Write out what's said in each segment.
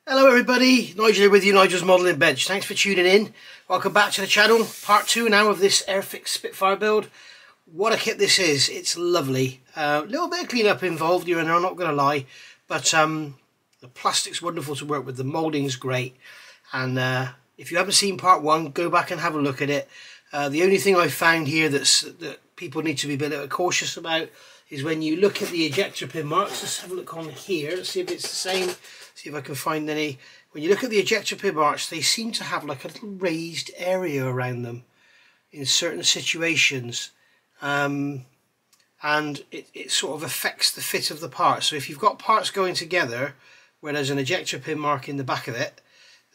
Hello everybody, Nigel here with you, Nigel's Modelling Bench. Thanks for tuning in. Welcome back to the channel. Part 2 now of this Airfix Spitfire build. What a kit this is. It's lovely. A little bit of cleanup involved here and there, I'm not going to lie. But the plastic's wonderful to work with, the moulding's great. And if you haven't seen part 1, go back and have a look at it. The only thing I found here that people need to be a bit cautious about is when you look at the ejector pin marks. Let's have a look on here, let's see if it's the same. See if I can find any. When you look at the ejector pin marks, they seem to have like a little raised area around them in certain situations, and it sort of affects the fit of the part. So if you've got parts going together where there's an ejector pin mark in the back of it,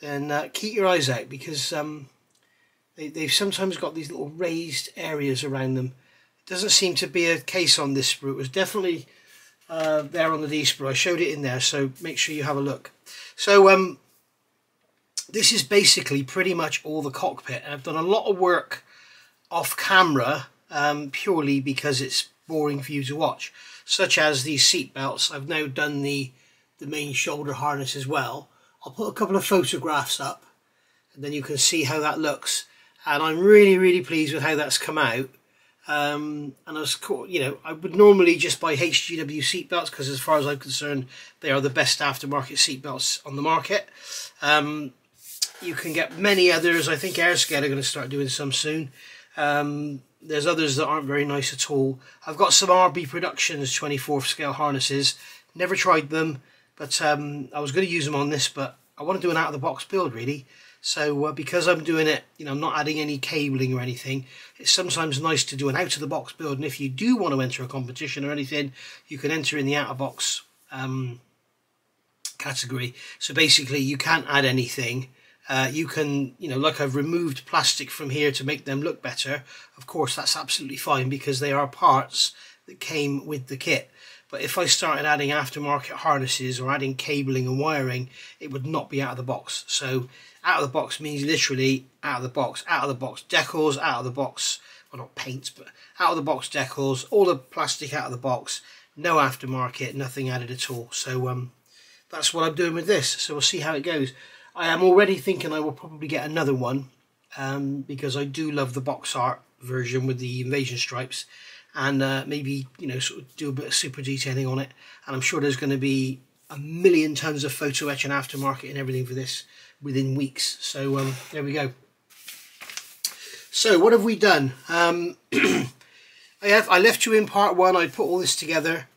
then keep your eyes out, because they've sometimes got these little raised areas around them. It doesn't seem to be a case on this sprue. It was definitely there on the D sprue. I showed it in there, so make sure you have a look. So this is basically pretty much all the cockpit. I've done a lot of work off camera purely because it's boring for you to watch, such as these seat belts. I've now done the main shoulder harness as well. I'll put a couple of photographs up and then you can see how that looks, and I'm really pleased with how that's come out. And I was, I would normally just buy HGW seatbelts because, as far as I'm concerned, they are the best aftermarket seatbelts on the market. You can get many others. I think Airfix are going to start doing some soon. There's others that aren't very nice at all. I've got some RB Productions 24th scale harnesses. Never tried them, but I was going to use them on this, but I want to do an out-of-the-box build really. So because I'm doing it, I'm not adding any cabling or anything, it's sometimes nice to do an out-of-the-box build. And if you do want to enter a competition or anything, you can enter in the out-of-box category. So basically you can't add anything. You can, like I've removed plastic from here to make them look better. Of course, that's absolutely fine because they are parts that came with the kit. But if I started adding aftermarket harnesses or adding cabling and wiring, it would not be out of the box. So out of the box means literally out of the box decals, out of the box, well, not paints, but out of the box decals, all the plastic out of the box, no aftermarket, nothing added at all. So that's what I'm doing with this. So we'll see how it goes. I am already thinking I will probably get another one because I do love the box art version with the invasion stripes, and maybe sort of do a bit of super detailing on it. And I'm sure there's going to be a million tons of photo etch and aftermarket and everything for this within weeks. So there we go. So what have we done? I left you in part 1. I put all this together.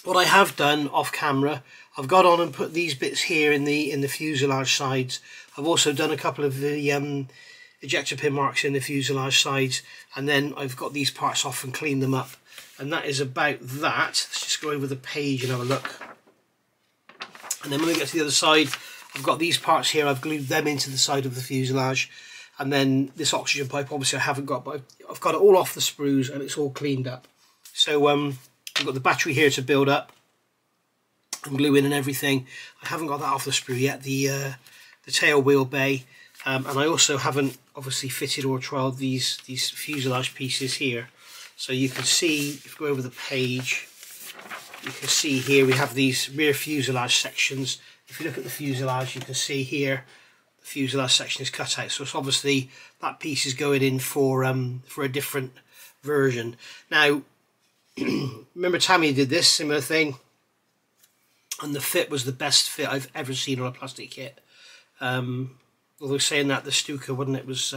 What I have done off camera, I've got on and put these bits here in the fuselage sides. I've also done a couple of the ejector pin marks in the fuselage sides, and then I've got these parts off and cleaned them up, and that is about that. Let's just go over the page and have a look. And then when we get to the other side, I've got these parts here, I've glued them into the side of the fuselage, and then this oxygen pipe obviously I haven't got, but I've got it all off the sprues and it's all cleaned up. So I've got the battery here to build up and glue in and everything. I haven't got that off the sprue yet, the tail wheel bay, and I also haven't obviously fitted or trialled these fuselage pieces here. So you can see, if you go over the page, you can see here we have these rear fuselage sections. If you look at the fuselage, you can see here the fuselage section is cut out. So it's obviously that piece is going in for a different version. Now, remember Tammy did this similar thing, and the fit was the best fit I've ever seen on a plastic kit. Although saying that, the Stuka, wasn't it, was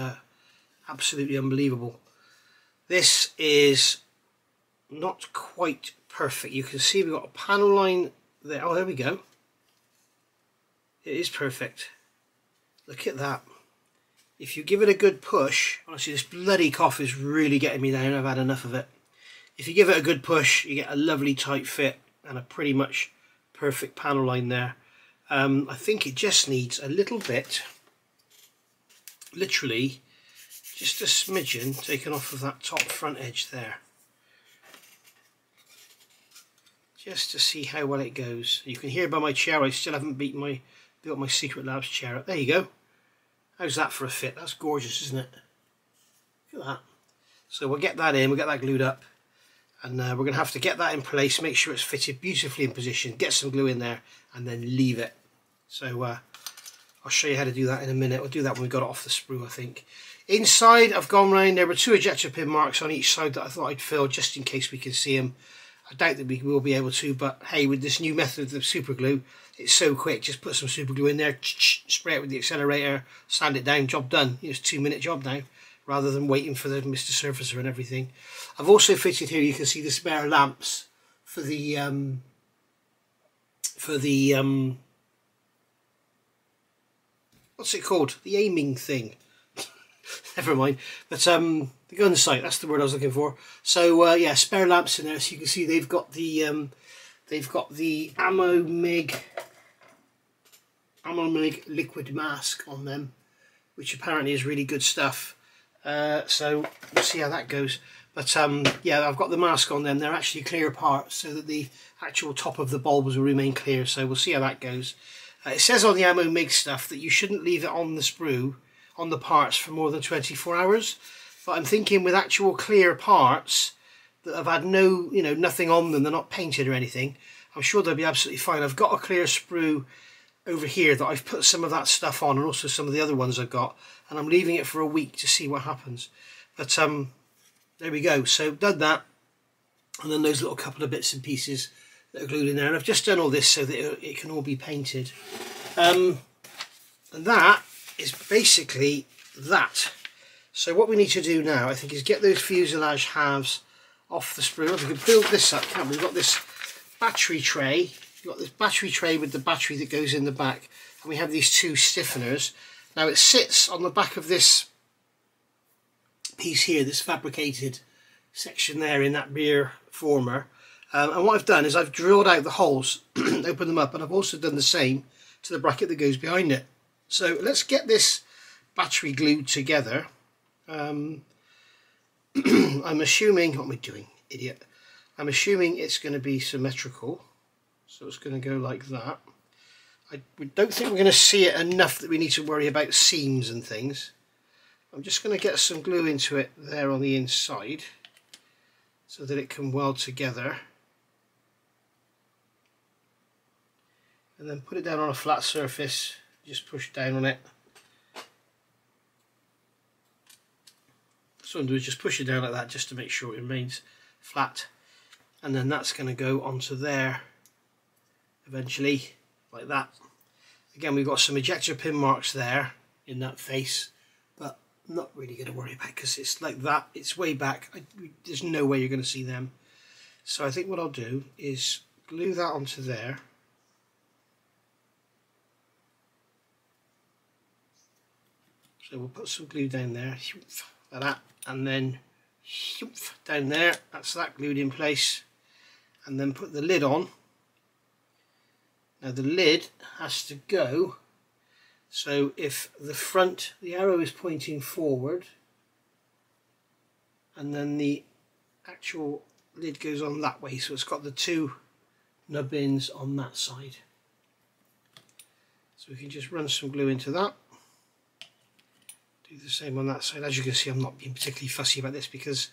absolutely unbelievable. This is not quite perfect. You can see we've got a panel line there. Oh, there we go. It is perfect. Look at that. If you give it a good push, honestly, this bloody cough is really getting me down. I've had enough of it. If you give it a good push, you get a lovely tight fit and a pretty much perfect panel line there. I think it just needs a little bit, literally just a smidgen taken off of that top front edge there, just to see how well it goes. You can hear by my chair I still haven't built my Secret Labs chair up. There you go. How's that for a fit? That's gorgeous, isn't it? Look at that. So we'll get that in, we'll get that glued up, and we're going to have to get that in place, make sure it's fitted beautifully in position, get some glue in there, and then leave it. So I'll show you how to do that in a minute. We'll do that when we got it off the sprue, I think. Inside, I've gone round. There were 2 ejector pin marks on each side that I thought I'd fill just in case we can see them. I doubt that we will be able to, but hey, with this new method of super glue, it's so quick. Just put some super glue in there, spray it with the accelerator, sand it down, job done. It's a 2-minute job now, rather than waiting for the Mr. Surfacer and everything. I've also fitted here, you can see the spare lamps for the what's it called? The aiming thing. Never mind. But the gun sight, that's the word I was looking for. So yeah, spare lamps in there. So you can see they've got the Ammo Mig liquid mask on them, which apparently is really good stuff. So we'll see how that goes. But yeah, I've got the mask on them. They're actually clear parts, so that the actual top of the bulbs will remain clear. So we'll see how that goes. It says on the Ammo Mig stuff that you shouldn't leave it on the sprue, on the parts, for more than 24 hours. But I'm thinking with actual clear parts that have had no, nothing on them, they're not painted or anything, I'm sure they'll be absolutely fine. I've got a clear sprue over here that I've put some of that stuff on, and also some of the other ones I've got, and I'm leaving it for a week to see what happens. But there we go. So done that, and then those little couple of bits and pieces that are glued in there, and I've just done all this so that it can all be painted. And that is basically that. So what we need to do now, I think, is get those fuselage halves off the sprue. We can build this up, can't we? We've got this battery tray. We've got this battery tray with the battery that goes in the back, and we have these 2 stiffeners. Now it sits on the back of this piece here, this fabricated section there in that rear former. And what I've done is I've drilled out the holes, opened them up, and I've also done the same to the bracket that goes behind it. So let's get this battery glued together. I'm assuming, what am I doing, idiot? I'm assuming it's going to be symmetrical, so it's going to go like that. I don't think we're going to see it enough that we need to worry about seams and things. I'm just going to get some glue into it there on the inside so that it can weld together, and then put it down on a flat surface. Just push down on it. So what I'm doing is just push it down like that, just to make sure it remains flat, and then that's going to go onto there eventually, like that. Again, we've got some ejector pin marks there in that face, but I'm not really going to worry about, because it's like that, it's way back, there's no way you're going to see them. So I think what I'll do is glue that onto there. So we'll put some glue down there, like that, and then down there, that's that glued in place, and then put the lid on. Now the lid has to go, so if the arrow is pointing forward, and then the actual lid goes on that way, so it's got the 2 nubbins on that side. So we can just run some glue into that. Do the same on that side. As you can see, I'm not being particularly fussy about this because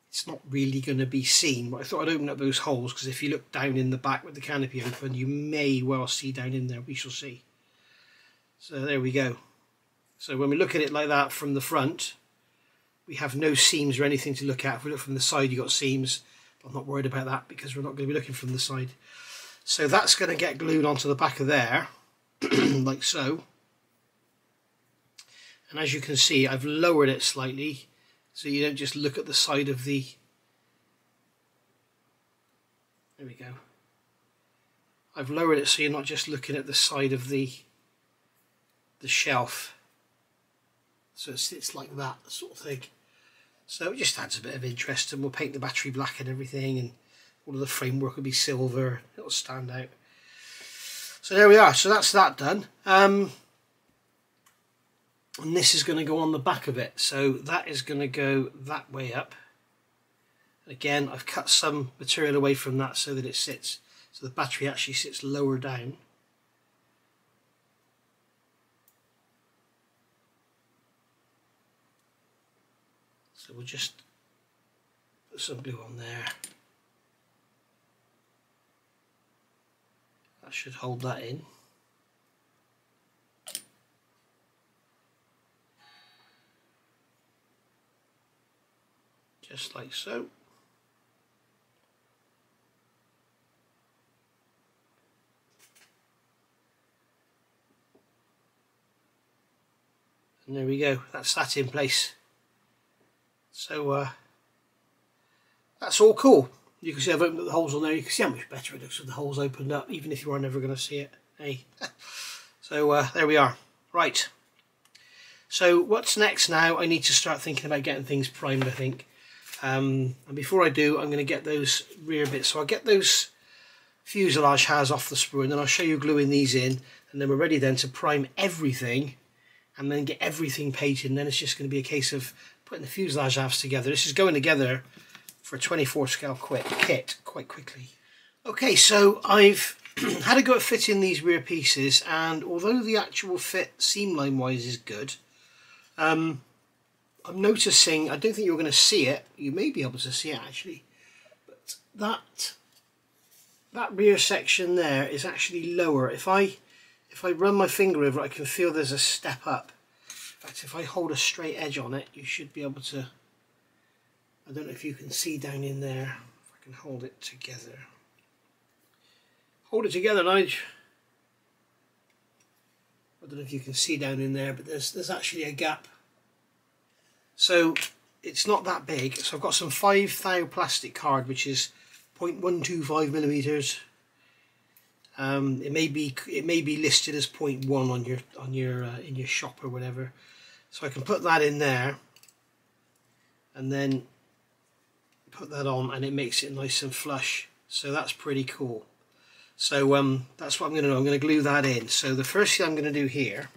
it's not really going to be seen, but I thought I'd open up those holes, because if you look down in the back with the canopy open, you may well see down in there. We shall see. So there we go. So when we look at it like that from the front, we have no seams or anything to look at. If we look from the side, you've got seams. I'm not worried about that, because we're not going to be looking from the side. So that's going to get glued onto the back of there, like so. And as you can see, I've lowered it slightly, so you don't just look at the side of the... There we go. I've lowered it so you're not just looking at the side of the shelf. So it sits like that sort of thing. So it just adds a bit of interest, and we'll paint the battery black and everything, and all of the framework will be silver. It'll stand out. So there we are. So that's that done. And this is going to go on the back of it, so that is going to go that way up. Again, I've cut some material away from that so that it sits, so the battery actually sits lower down. So we'll just put some glue on there. That should hold that in. just like so. And there we go, that's that in place. So that's all cool. You can see I've opened up the holes on there. You can see how much better it looks with the holes opened up, even if you are never going to see it. Hey. So there we are. Right. So what's next now? I need to start thinking about getting things primed, I think. And before I do, I'm going to get those rear bits. So I'll get those fuselage halves off the sprue, and then I'll show you gluing these in, and then we're ready then to prime everything and then get everything painted, and then it's just going to be a case of putting the fuselage halves together. This is going together for a 24 scale kit quite quickly. Okay, so I've had a go at fitting these rear pieces, and although the actual fit seam line wise is good, I'm noticing, I don't think you're going to see it, you may be able to see it actually, but that rear section there is actually lower. If I run my finger over it, I can feel there's a step up. In fact, if I hold a straight edge on it, you should be able to, I don't know if you can see down in there, if I can hold it together. Hold it together, Nige. I don't know if you can see down in there, but there's actually a gap. So it's not that big. So I've got some 5 thou plastic card, which is 0.125 millimeters. It may be listed as 0.1 on your in your shop or whatever. So I can put that in there, and then put that on, and it makes it nice and flush. So that's pretty cool. So that's what I'm going to do. I'm going to glue that in. So the first thing I'm going to do here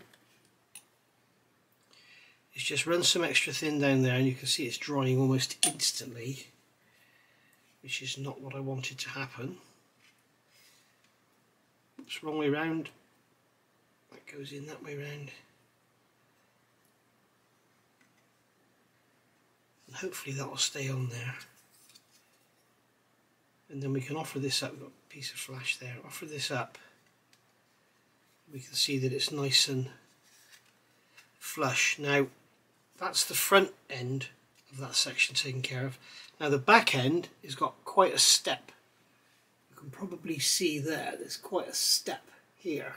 is just run some extra thin down there, and you can see it's drying almost instantly, which is not what I wanted to happen. Oops, wrong way round. That goes in that way round. And hopefully that will stay on there. And then we can offer this up. We've got a piece of flash there. Offer this up. We can see that it's nice and flush. Now, that's the front end of that section taken care of. Now the back end has got quite a step. You can probably see there's quite a step here.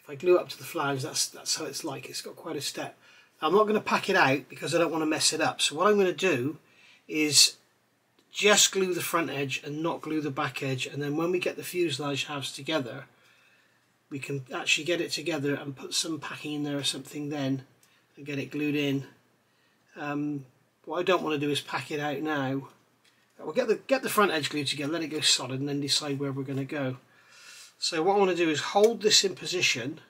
If I glue it up to the flange, that's how it's like. It's got quite a step. Now, I'm not going to pack it out because I don't want to mess it up. So what I'm going to do is just glue the front edge and not glue the back edge, and then when we get the fuselage halves together, we can actually get it together and put some packing in there or something then and get it glued in. What I don't want to do is pack it out now. We'll get the front edge glued together, let it go solid, and then decide where we're going to go. So what I want to do is hold this in position,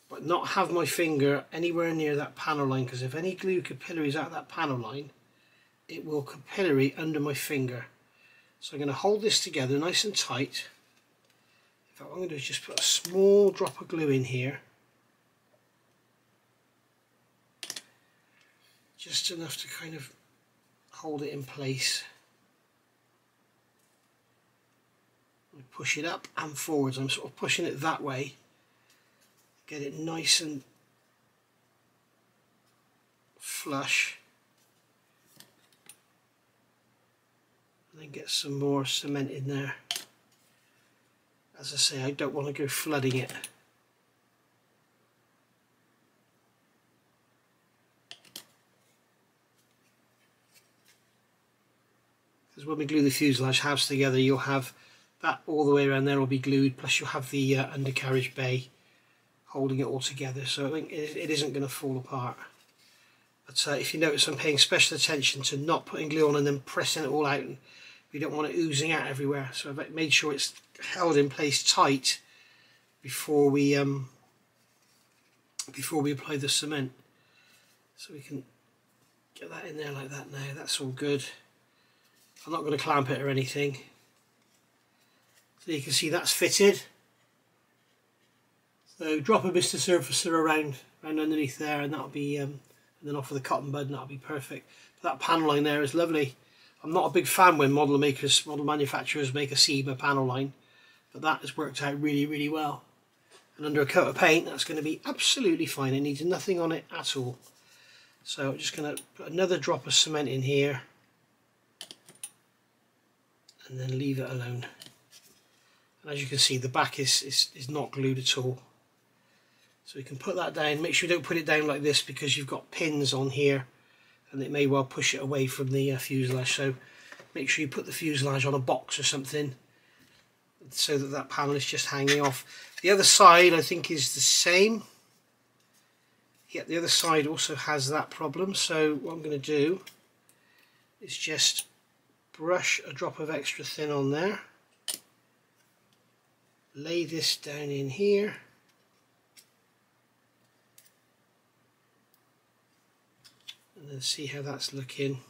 but not have my finger anywhere near that panel line, because if any glue capillaries out that panel line, it will capillary under my finger. So I'm going to hold this together nice and tight. In fact, what I'm going to do is just put a small drop of glue in here, just enough to kind of hold it in place. I push it up and forwards. I'm sort of pushing it that way, get it nice and flush. Then get some more cement in there. As I say, I don't want to go flooding it. Because when we glue the fuselage halves together, you'll have that all the way around there will be glued, plus you'll have the undercarriage bay holding it all together, so I think it isn't going to fall apart. But if you notice, I'm paying special attention to not putting glue on and then pressing it all out. And we don't want it oozing out everywhere, so I've made sure it's held in place tight before we apply the cement. So we can get that in there like that now. That's all good. I'm not going to clamp it or anything. So you can see that's fitted. So drop a Mr. Surfacer around underneath there, and that'll be and then off with a cotton bud, and that'll be perfect. But that panel line there is lovely. I'm not a big fan when model manufacturers make a seam panel line, but that has worked out really, really well. And under a coat of paint, that's going to be absolutely fine. It needs nothing on it at all. So I'm just going to put another drop of cement in here and then leave it alone. And as you can see, the back is not glued at all. So we can put that down. Make sure you don't put it down like this because you've got pins on here and it may well push it away from the fuselage. So make sure you put the fuselage on a box or something so that that panel is just hanging off. The other side I think is the same. Yeah, the other side also has that problem. So what I'm going to do is just brush a drop of extra thin on there. Lay this down in here. And then see how that's looking.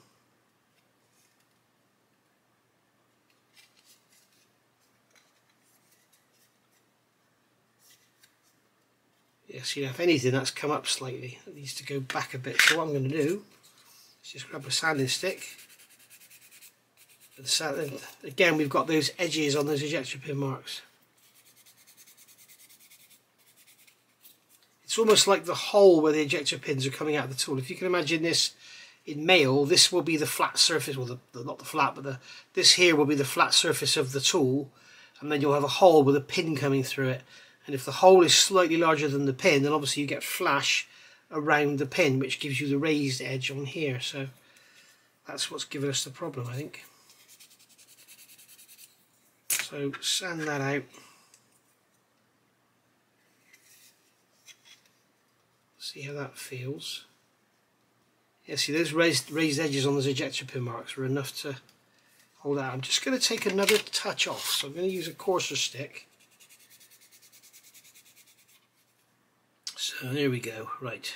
Yeah, see, if anything, that's come up slightly. It needs to go back a bit. So what I'm going to do is just grab a sanding stick. And again, we've got those edges on those ejector pin marks. It's almost like the hole where the ejector pins are coming out of the tool. If you can imagine this in mail, this will be the flat surface, well, not the flat, but this here will be the flat surface of the tool, and then you'll have a hole with a pin coming through it. And if the hole is slightly larger than the pin, then obviously you get flash around the pin, which gives you the raised edge on here. So that's what's given us the problem, I think. So sand that out. See how that feels. Yeah, see those raised edges on those ejector pin marks are enough to hold out. I'm just going to take another touch off, so I'm going to use a coarser stick. So there we go, right.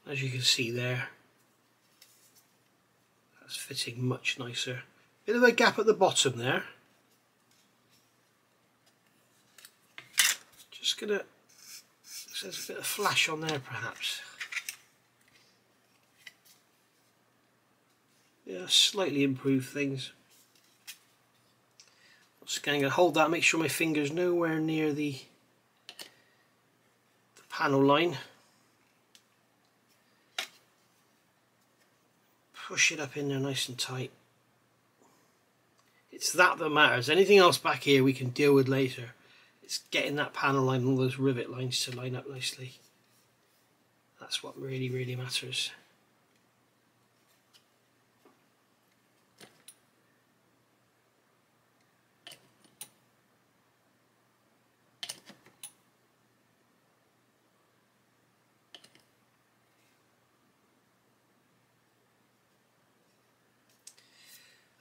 As you can see there, that's fitting much nicer. Bit of a gap at the bottom there. Just gonna, there's a bit of flash on there perhaps. Yeah, slightly improve things. I'm just going to hold that, make sure my finger's nowhere near the panel line. Push it up in there nice and tight. It's that matters. Anything else back here we can deal with later. It's getting that panel line and all those rivet lines to line up nicely. That's what really matters.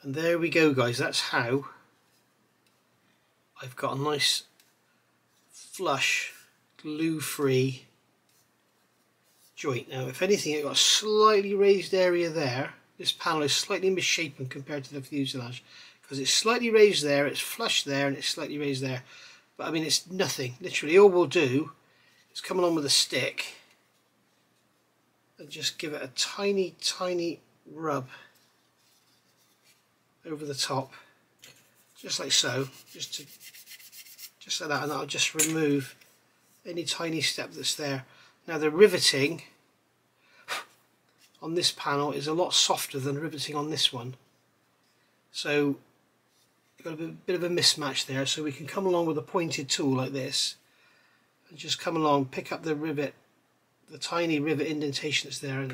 And there we go, guys. That's how I've got a nice flush glue-free joint. Now if anything, it's got a slightly raised area there. This panel is slightly misshapen compared to the fuselage because it's slightly raised there, it's flush there, and it's slightly raised there. But I mean, it's nothing. Literally all we'll do is come along with a stick and just give it a tiny rub over the top, just like so, just like that, and that'll just remove any tiny step that's there. Now the riveting on this panel is a lot softer than riveting on this one, so you've got a bit of a mismatch there. So we can come along with a pointed tool like this and just come along, pick up the rivet, the tiny rivet indentation that's there, and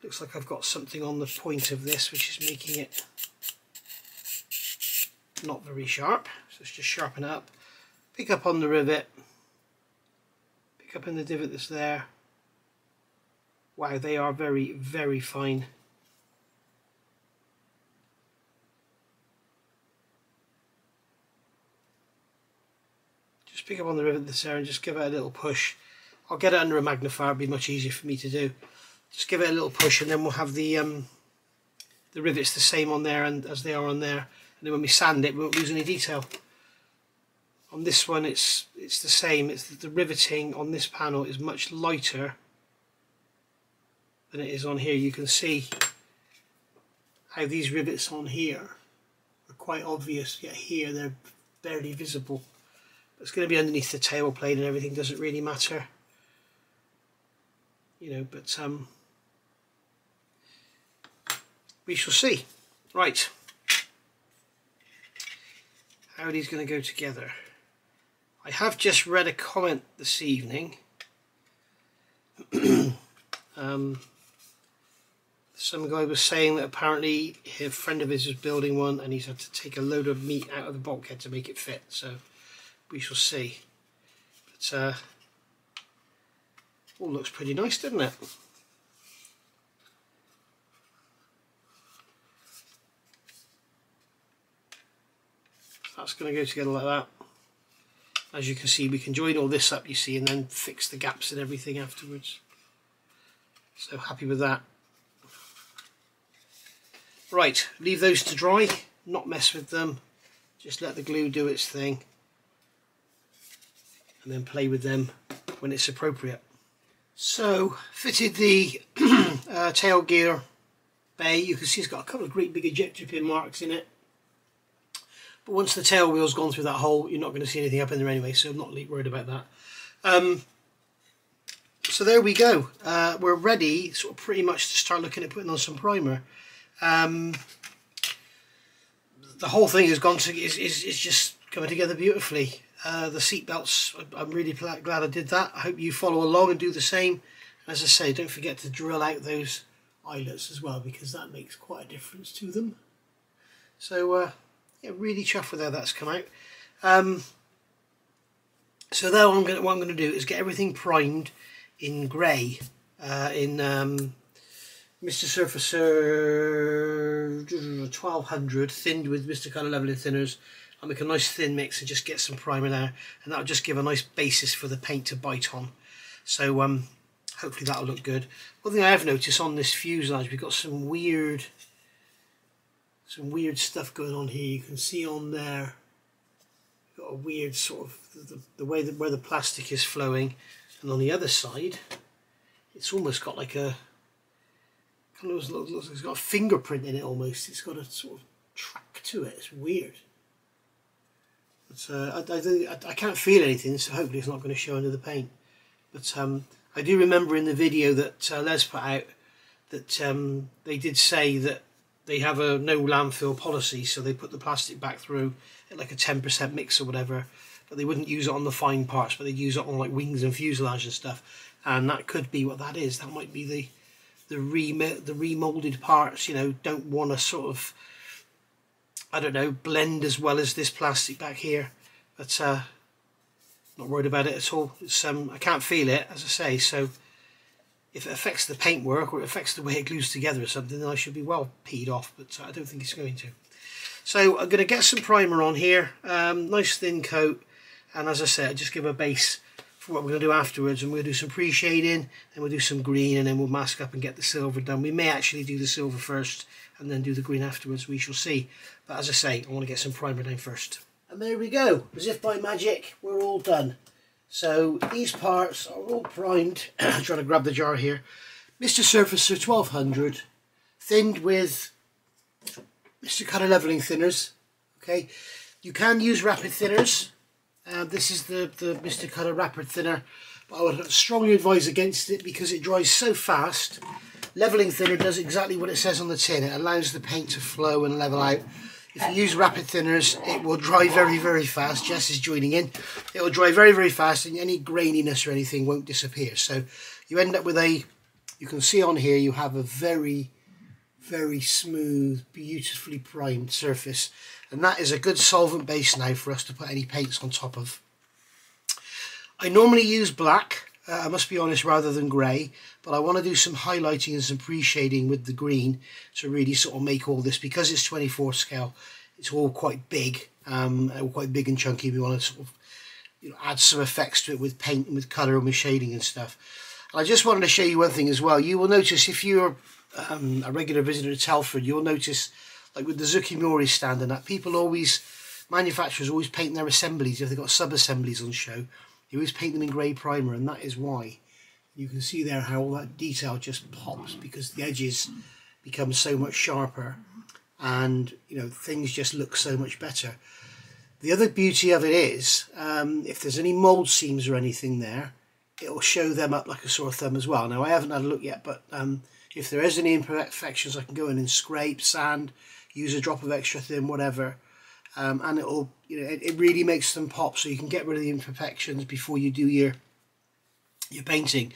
looks like I've got something on the point of this which is making it not very sharp. So let's just sharpen it up. Pick up on the rivet. Pick up in the divot that's there. Wow, they are very fine. Just pick up on the rivet that's there and just give it a little push. I'll get it under a magnifier, it'll be much easier for me to do. Just give it a little push and then we'll have the rivets the same on there and as they are on there. and then when we sand it we won't lose any detail. On this one it's the same. It's the riveting on this panel is much lighter than it is on here. You can see how these rivets on here are quite obvious, yet here they're barely visible. It's going to be underneath the tail plate and everything, doesn't really matter, you know, but we shall see. Right, how are these going to go together? I have just read a comment this evening. Some guy was saying that apparently a friend of his was building one and he's had to take a load of meat out of the bulkhead to make it fit, so we shall see. But all looks pretty nice, doesn't it? That's going to go together like that. As you can see, we can join all this up, you see, and then fix the gaps and everything afterwards. So happy with that. Right, leave those to dry, not mess with them, just let the glue do its thing, and then play with them when it's appropriate. So, fitted the tail gear bay. You can see it's got a couple of great big ejector pin marks in it. But once the tail wheel's gone through that hole, you're not going to see anything up in there anyway, so I'm not worried about that. So there we go. We're ready, sort of pretty much to start looking at putting on some primer. The whole thing is just coming together beautifully. The seat belts, I'm really glad I did that. I hope you follow along and do the same. As I say, don't forget to drill out those eyelets as well, because that makes quite a difference to them. So yeah, really chuffed with how that's come out. So now what I'm going to do is get everything primed in grey, in Mr. Surfacer 1200 thinned with Mr. Colour Leveling Thinners. I'll make a nice thin mix and just get some primer there, and that'll just give a nice basis for the paint to bite on. So hopefully that'll look good. One thing I have noticed on this fuselage, we've got some weird stuff going on here. You can see on there, got a weird sort of the way that where the plastic is flowing, and on the other side, it's almost got like a kind of looks like it's got a fingerprint in it almost. It's got a sort of track to it. It's weird. But I can't feel anything, so hopefully it's not going to show under the paint. But I do remember in the video that Les put out that they did say that they have a no landfill policy, so they put the plastic back through at like a 10% mix or whatever, but they wouldn't use it on the fine parts, but they'd use it on like wings and fuselage and stuff. And that could be what that is. That might be the remolded parts, you know, don't want to sort of, I don't know, blend as well as this plastic back here. But not worried about it at all. It's I can't feel it, as I say, so if it affects the paintwork or it affects the way it glues together or something, then I should be well peed off, but I don't think it's going to. So I'm going to get some primer on here, nice thin coat, and as I said, just give a base for what we're going to do afterwards. And we're going to do some pre-shading, then we'll do some green, and then we'll mask up and get the silver done. We may actually do the silver first and then do the green afterwards, we shall see. But as I say, I want to get some primer down first. And there we go, as if by magic, we're all done. So these parts are all primed. I'm trying to grab the jar here. Mr. Surfacer 1200, thinned with Mr. Colour Leveling Thinners. Okay, you can use rapid thinners. This is the Mr. Colour Rapid Thinner, but I would strongly advise against it because it dries so fast. Leveling thinner does exactly what it says on the tin. It allows the paint to flow and level out. If you use rapid thinners, it will dry very, very fast. Jess is joining in. It will dry very, very fast, and any graininess or anything won't disappear. So you end up with you can see on here, you have a very, very smooth, beautifully primed surface. And that is a good solvent base now for us to put any paints on top of. I normally use black, I must be honest, rather than grey, but I want to do some highlighting and some pre-shading with the green to really sort of make all this, because it's 24 scale, it's all quite big, quite big and chunky. We want to sort of, you know, add some effects to it with paint and with colour and with shading and stuff. And I just wanted to show you one thing as well. You will notice, if you're a regular visitor to Telford, you'll notice like with the Tsukimori stand and that, manufacturers always paint their assemblies, if they've got sub-assemblies on show, they always paint them in grey primer, and that is why. You can see there how all that detail just pops, because the edges become so much sharper, and things just look so much better. The other beauty of it is, if there's any mould seams or anything there, it will show them up like a sore thumb as well. Now I haven't had a look yet, but if there is any imperfections, I can go in and scrape, sand, use a drop of extra thin, whatever, and it'll, it really makes them pop, so you can get rid of the imperfections before you do your painting.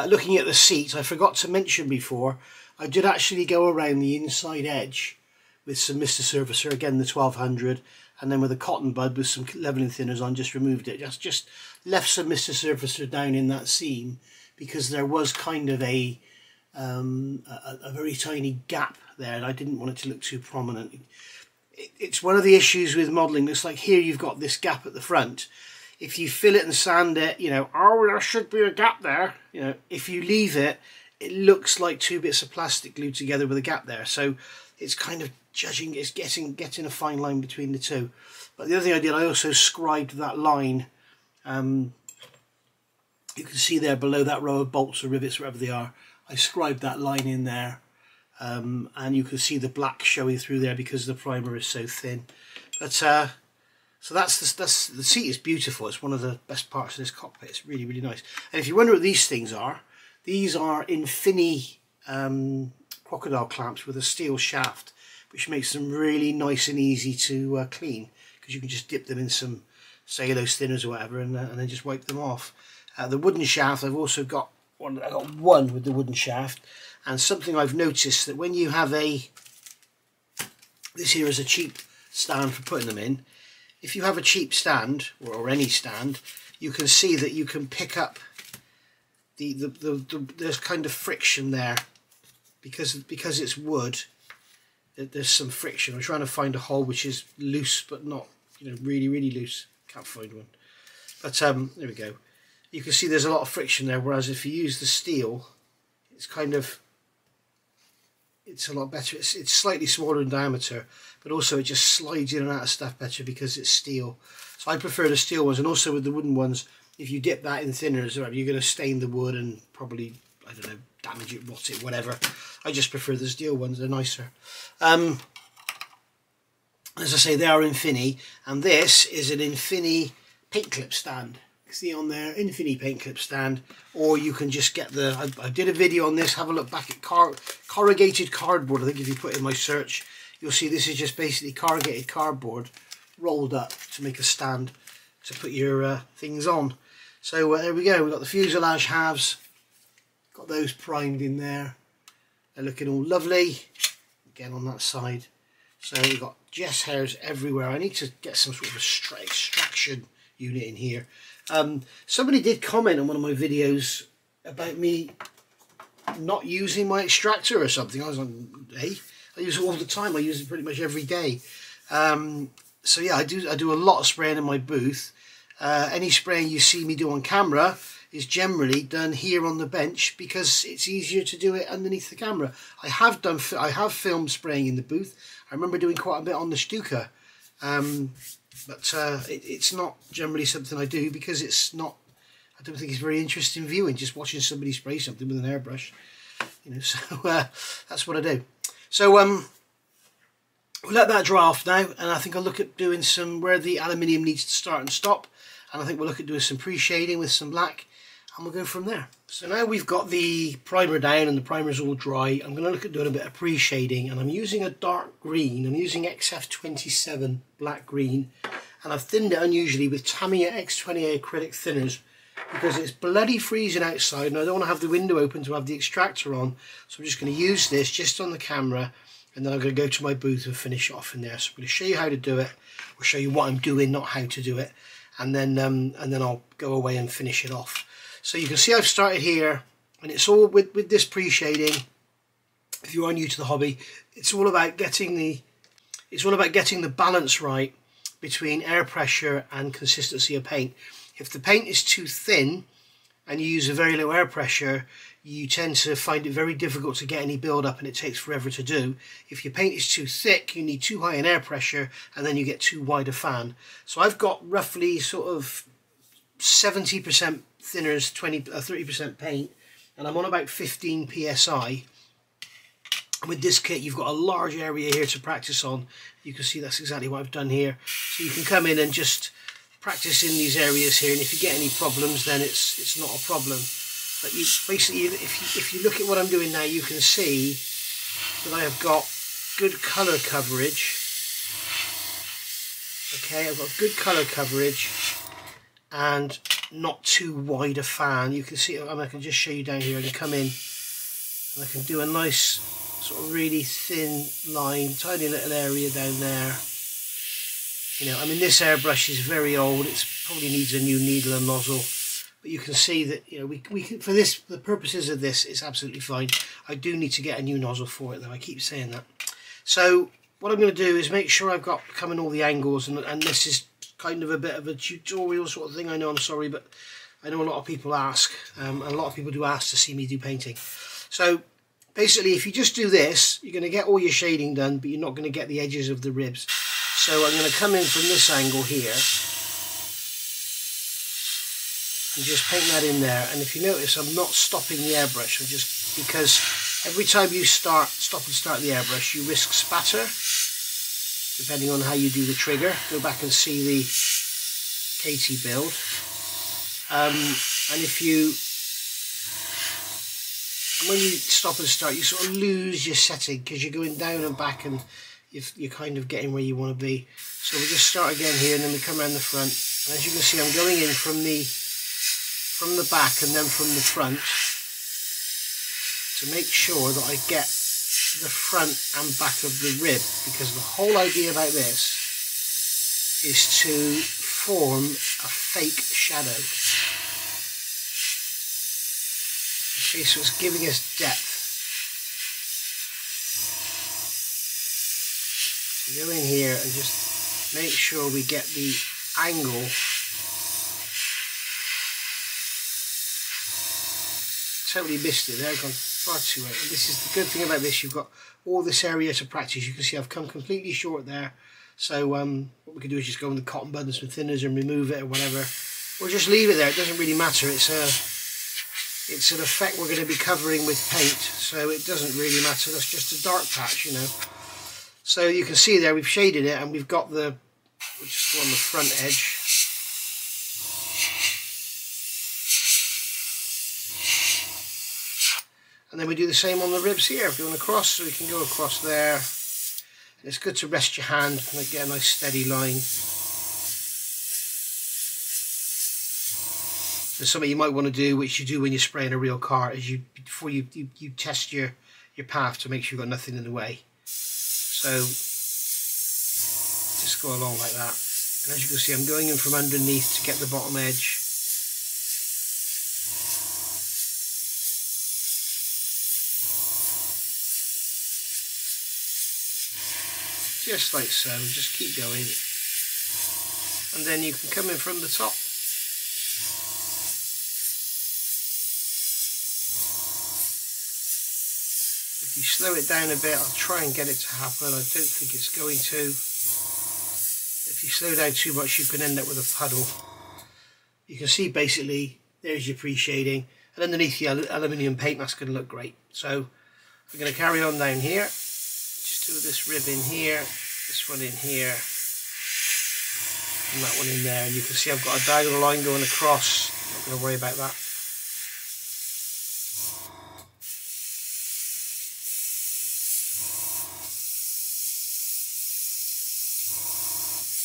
Looking at the seat, I forgot to mention before, I did actually go around the inside edge with some Mr. Surfacer, again the 1200, and then with a cotton bud with some leveling thinners on, just removed it. Just left some Mr. Surfacer down in that seam, because there was kind of a very tiny gap there, and I didn't want it to look too prominent. It's one of the issues with modelling. It's like here you've got this gap at the front. If you fill it and sand it, oh, there should be a gap there. If you leave it, it looks like two bits of plastic glued together with a gap there. So it's kind of judging, it's getting a fine line between the two. But the other thing I did, I also scribed that line. You can see there below that row of bolts or rivets, wherever they are, I scribed that line in there. And you can see the black showing through there because the primer is so thin. But so that's the seat is beautiful. It's one of the best parts of this cockpit. It's really, really nice. And if you wonder what these things are, these are Infini crocodile clamps with a steel shaft, which makes them really nice and easy to clean, because you can just dip them in some cellulose thinners or whatever, and then just wipe them off. The wooden shaft, I've also got one. I got one with the wooden shaft, and something I've noticed, that when you have this here is a cheap stand for putting them in. If you have a cheap stand, or any stand, you can see that you can pick up there's kind of friction there, because it's wood. There's some friction. I'm trying to find a hole which is loose but not really, really loose. Can't find one. But there we go. You can see there's a lot of friction there, whereas if you use the steel, it's a lot better. It's slightly smaller in diameter, but also it just slides in and out of stuff better because it's steel. So I prefer the steel ones. And also with the wooden ones, if you dip that in thinners, you're going to stain the wood and probably, I don't know, damage it, rot it, whatever. I just prefer the steel ones. They're nicer. As I say, they are Infini, and this is an Infini paint clip stand. See on there, Infini paint clip stand, or you can just get I did a video on this. Have a look back at corrugated cardboard. I think if you put in my search, you'll see this is just basically corrugated cardboard rolled up to make a stand to put your things on. So there we go. We've got the fuselage halves, got those primed in there. They're looking all lovely. Again on that side. So we've got Jess hairs everywhere. I need to get some sort of extraction unit in here. Somebody did comment on one of my videos about me not using my extractor or something. I was like, hey, I use it all the time. I use it pretty much every day. So yeah, I do a lot of spraying in my booth. Any spraying you see me do on camera is generally done here on the bench, because it's easier to do it underneath the camera. I have filmed spraying in the booth. I remember doing quite a bit on the Stuka. But it's not generally something I do, because I don't think it's very interesting viewing, just watching somebody spray something with an airbrush, so that's what I do. So we'll let that dry off now, and I think I'll look at doing some where the aluminium needs to start and stop, and I think we'll look at doing some pre-shading with some black, and we'll go from there. So now we've got the primer down and the primer's all dry, I'm going to look at doing a bit of pre-shading, and I'm using a dark green. I'm using XF27 black green, and I've thinned it unusually with Tamiya X20A acrylic thinners, because it's bloody freezing outside and I don't want to have the window open to have the extractor on. So I'm just going to use this just on the camera, and then I'm going to go to my booth and finish it off in there. So I'm going to show you how to do it, or show you what I'm doing, not how to do it, and then I'll go away and finish it off. So you can see I've started here, and it's all with this pre-shading. If you are new to the hobby, it's all about getting the balance right between air pressure and consistency of paint. If the paint is too thin and you use a very low air pressure, you tend to find it very difficult to get any build up, and it takes forever to do. If your paint is too thick, you need too high an air pressure, and then you get too wide a fan. So I've got roughly sort of 70% thinners, 30% paint, and I'm on about 15 psi. With this kit, you've got a large area here to practice on. You can see that's exactly what I've done here. So you can come in and just practice in these areas here, and if you get any problems, then it's not a problem. But you basically, if you look at what I'm doing now, you can see that I have got good colour coverage. Okay, I've got good colour coverage and not too wide a fan. You can see, I can just show you down here. I can come in and I can do a nice sort of really thin line, tiny little area down there. You know, I mean, this airbrush is very old. It probably needs a new needle and nozzle. But you can see that, you know, we can, for this, the purposes of this, it's absolutely fine. I do need to get a new nozzle for it though. I keep saying that. So what I'm going to do is make sure I've got coming all the angles, and this is kind of a bit of a tutorial sort of thing. I know, I'm sorry, but I know a lot of people ask, and a lot of people do ask to see me do painting. So basically, if you just do this, you're going to get all your shading done, but you're not going to get the edges of the ribs. So I'm going to come in from this angle here and just paint that in there. And if you notice, I'm not stopping the airbrush. I'm just, because every time you stop and start the airbrush, you risk spatter, depending on how you do the trigger. Go back and see the Katie build. And when you stop and start, you sort of lose your setting because you're going down and back, and you're kind of getting where you want to be. So we'll just start again here, and then we come around the front. And as you can see, I'm going in from the back and then from the front to make sure that I get the front and back of the rib, because the whole idea about this is to form a fake shadow. Okay, so it's giving us depth. So go in here and just make sure we get the angle totally missed it there. I've gone far too late. And this is the good thing about this, you've got all this area to practice. You can see I've come completely short there. So what we can do is just go in the cotton bud and some thinners and remove it or whatever, or just leave it there. It doesn't really matter. It's an effect we're going to be covering with paint, so it doesn't really matter. That's just a dark patch, you know. So you can see there we've shaded it, and we've got we'll just go on the front edge. And then we do the same on the ribs here, going across, so we can go across there. And it's good to rest your hand and get a nice steady line. There's something you might want to do, which you do when you're spraying a real car, is before you test your path to make sure you've got nothing in the way. So just go along like that. And as you can see, I'm going in from underneath to get the bottom edge. Just like so, just keep going. And then you can come in from the top. If you slow it down a bit, I'll try and get it to happen. I don't think it's going to. If you slow down too much, you can end up with a puddle. You can see basically, there's your pre-shading. And underneath the aluminium paint, that's going to look great. So I'm going to carry on down here. Just do this rib in here, this one in here, and that one in there. And you can see I've got a diagonal line going across. I'm not going to worry about that.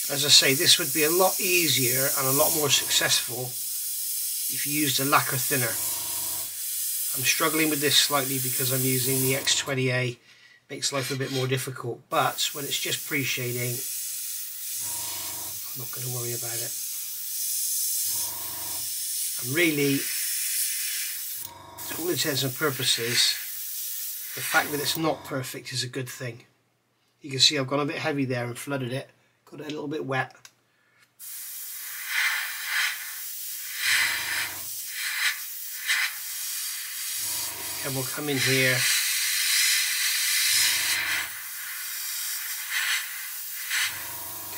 As I say, this would be a lot easier and a lot more successful if you used a lacquer thinner. I'm struggling with this slightly because I'm using the Mk.IXc. Makes life a bit more difficult, but when it's just pre-shading, I'm not going to worry about it. And really, to all intents and purposes, the fact that it's not perfect is a good thing. You can see I've gone a bit heavy there and flooded it. Got it a little bit wet. and we'll come in here.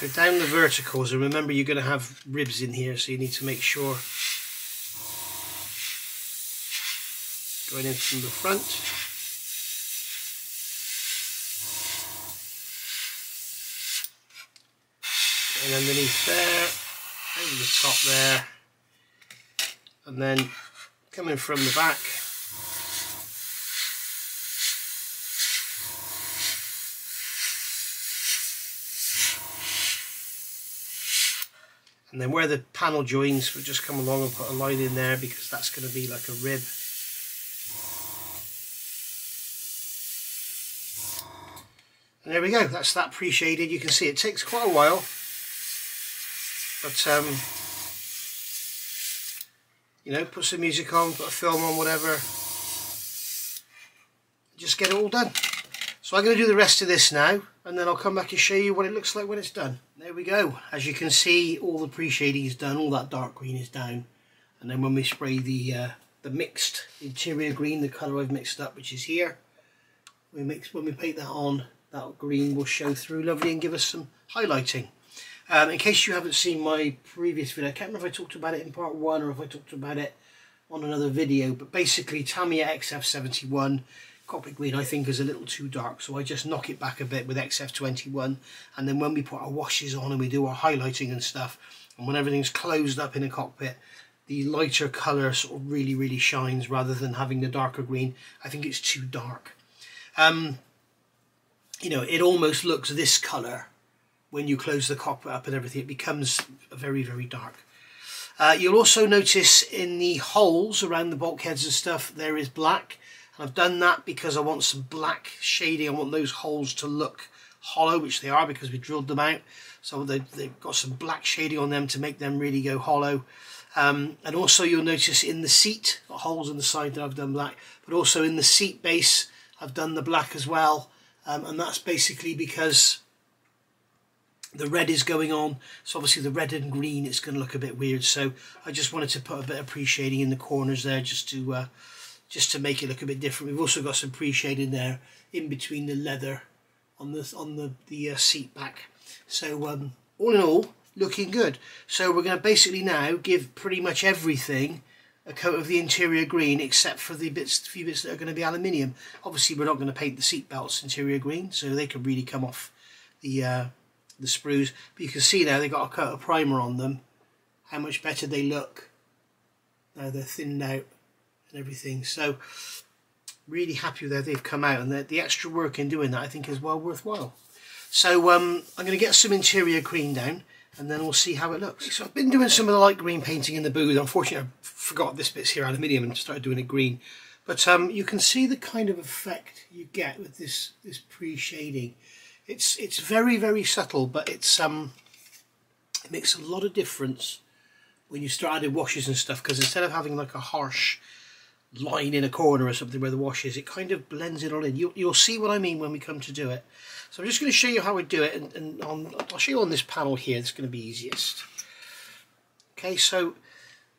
Go down the verticals, and remember you're going to have ribs in here, so you need to make sure. Going in from the front. And underneath there, over the top there, and then coming from the back. And then where the panel joins, we'll just come along and put a line in there, because that's going to be like a rib. And there we go, that's that pre-shaded. You can see it takes quite a while, but you know, put some music on, put a film on, whatever, just get it all done. So I'm going to do the rest of this now, and then I'll come back and show you what it looks like when it's done. There we go. As you can see, all the pre-shading is done, all that dark green is down, and then when we spray the mixed interior green, the colour I've mixed up, which is here, when we paint that on, that green will show through lovely and give us some highlighting. In case you haven't seen my previous video, I can't remember if I talked about it in part 1 or if I talked about it on another video, but basically Tamiya XF71 cockpit green I think is a little too dark, so I just knock it back a bit with XF21, and then when we put our washes on and we do our highlighting and stuff, and when everything's closed up in a cockpit, the lighter colour sort of really shines rather than having the darker green. I think it's too dark. You know, it almost looks this colour when you close the cockpit up and everything. It becomes very dark. You'll also notice in the holes around the bulkheads and stuff there is black, and I've done that because I want some black shading. I want those holes to look hollow, which they are because we drilled them out, so they've got some black shading on them to make them really go hollow. And also you'll notice in the seat, got holes in the side that I've done black, but also in the seat base I've done the black as well, and that's basically because the red is going on, so obviously the red and green, it's going to look a bit weird, so I just wanted to put a bit of pre-shading in the corners there just to make it look a bit different. We've also got some pre-shading there in between the leather on the seat back, so all in all looking good. So we're going to basically now give pretty much everything a coat of the interior green, except for the few bits that are going to be aluminium. Obviously we're not going to paint the seat belts interior green, so they can really come off the sprues, but you can see now they've got a coat of primer on them, how much better they look now they're thinned out and everything. So really happy with how they've come out, and the extra work in doing that I think is well worthwhile. So I'm going to get some interior green down, and then we'll see how it looks. So I've been doing some of the light green painting in the booth. Unfortunately I forgot this bit's here aluminium and started doing it green, but you can see the kind of effect you get with this pre-shading. It's very subtle, but it makes a lot of difference when you start adding washes and stuff, because instead of having like a harsh line in a corner or something where the wash is, it kind of blends it all in. You'll see what I mean when we come to do it. So I'm just going to show you how I do it, and I'll show you on this panel here. It's going to be easiest. Okay, so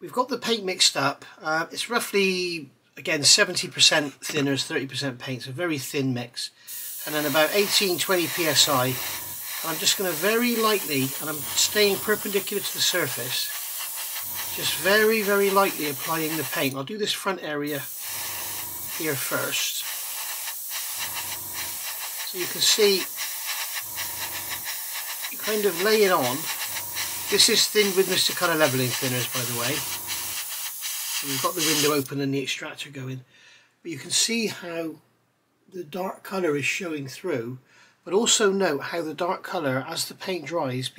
we've got the paint mixed up. It's roughly, again, 70% thinners, 30% paint, so very thin mix. And then about 18-20 psi. And I'm just going to very lightly, and I'm staying perpendicular to the surface, just very lightly applying the paint. I'll do this front area here first, so you can see you kind of lay it on. This is thinned with Mr. Colour Leveling thinners, by the way. So we've got the window open and the extractor going, but you can see how the dark colour is showing through, but also note how the dark colour, as the paint dries,